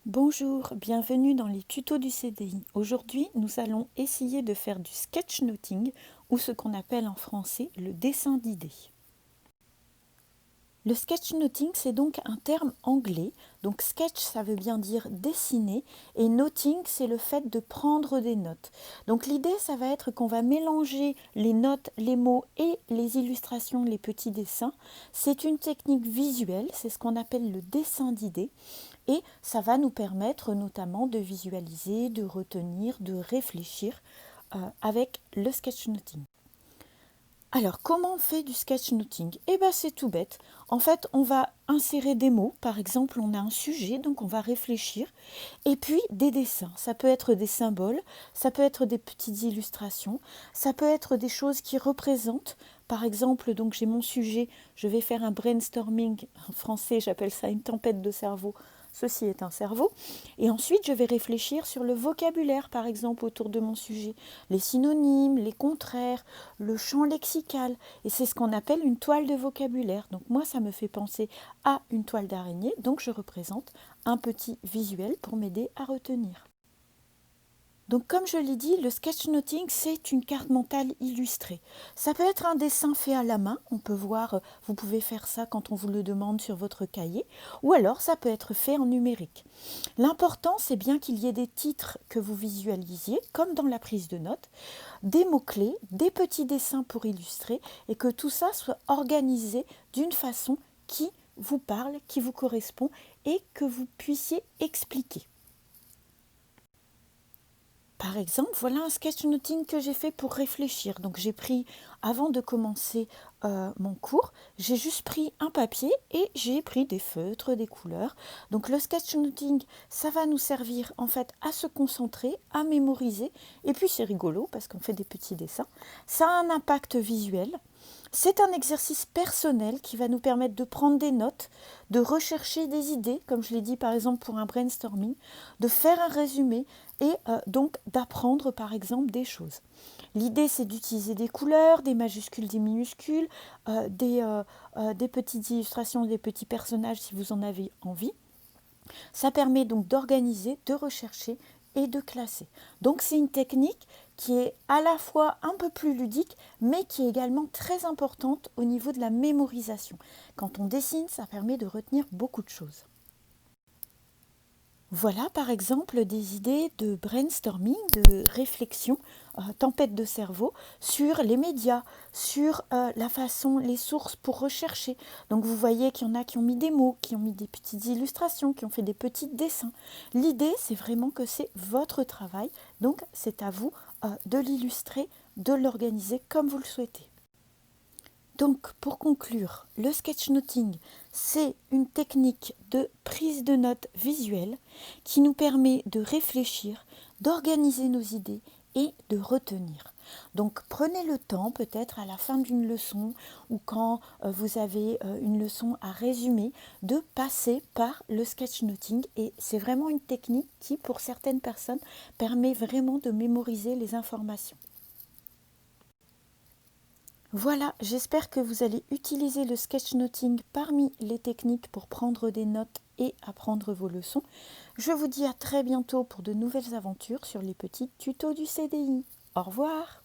Bonjour, bienvenue dans les tutos du CDI. Aujourd'hui, nous allons essayer de faire du sketchnoting ou ce qu'on appelle en français le dessin d'idées. Le sketchnoting, c'est donc un terme anglais. Donc sketch, ça veut bien dire dessiner et noting, c'est le fait de prendre des notes. Donc l'idée, ça va être qu'on va mélanger les notes, les mots et les illustrations, les petits dessins. C'est une technique visuelle, c'est ce qu'on appelle le dessin d'idées. Et ça va nous permettre notamment de visualiser, de retenir, de réfléchir avec le sketchnoting. Alors, comment on fait du sketchnoting? Eh bien, c'est tout bête. En fait, on va insérer des mots. Par exemple, on a un sujet, donc on va réfléchir. Et puis, des dessins. Ça peut être des symboles, ça peut être des petites illustrations, ça peut être des choses qui représentent. Par exemple, donc j'ai mon sujet, je vais faire un brainstorming. En français, j'appelle ça une tempête de cerveau. Ceci est un cerveau. Et ensuite, je vais réfléchir sur le vocabulaire, par exemple, autour de mon sujet. Les synonymes, les contraires, le champ lexical. Et c'est ce qu'on appelle une toile de vocabulaire. Donc moi, ça me fait penser à une toile d'araignée. Donc je représente un petit visuel pour m'aider à retenir. Donc comme je l'ai dit, le sketchnoting, c'est une carte mentale illustrée. Ça peut être un dessin fait à la main, on peut voir, vous pouvez faire ça quand on vous le demande sur votre cahier, ou alors ça peut être fait en numérique. L'important, c'est bien qu'il y ait des titres que vous visualisiez, comme dans la prise de notes, des mots-clés, des petits dessins pour illustrer, et que tout ça soit organisé d'une façon qui vous parle, qui vous correspond, et que vous puissiez expliquer. Par exemple, voilà un sketchnoting que j'ai fait pour réfléchir. Donc j'ai pris, avant de commencer mon cours, j'ai juste pris un papier et j'ai pris des feutres, des couleurs. Donc le sketchnoting, ça va nous servir en fait à se concentrer, à mémoriser. Et puis c'est rigolo parce qu'on fait des petits dessins. Ça a un impact visuel. C'est un exercice personnel qui va nous permettre de prendre des notes, de rechercher des idées, comme je l'ai dit par exemple pour un brainstorming, de faire un résumé et donc d'apprendre par exemple des choses. L'idée c'est d'utiliser des couleurs, des majuscules, des minuscules, des petites illustrations, des petits personnages si vous en avez envie. Ça permet donc d'organiser, de rechercher et de classer. Donc c'est une technique qui est à la fois un peu plus ludique, mais qui est également très importante au niveau de la mémorisation. Quand on dessine, ça permet de retenir beaucoup de choses. Voilà par exemple des idées de brainstorming, de réflexion, tempête de cerveau sur les médias, sur la façon, les sources pour rechercher. Donc vous voyez qu'il y en a qui ont mis des mots, qui ont mis des petites illustrations, qui ont fait des petits dessins. L'idée c'est vraiment que c'est votre travail, donc c'est à vous de l'illustrer, de l'organiser comme vous le souhaitez. Donc, pour conclure, le sketchnoting, c'est une technique de prise de notes visuelle qui nous permet de réfléchir, d'organiser nos idées et de retenir. Donc, prenez le temps, peut-être à la fin d'une leçon ou quand vous avez une leçon à résumer, de passer par le sketchnoting. Et c'est vraiment une technique qui, pour certaines personnes, permet vraiment de mémoriser les informations. Voilà, j'espère que vous allez utiliser le sketchnoting parmi les techniques pour prendre des notes et apprendre vos leçons. Je vous dis à très bientôt pour de nouvelles aventures sur les petits tutos du CDI. Au revoir!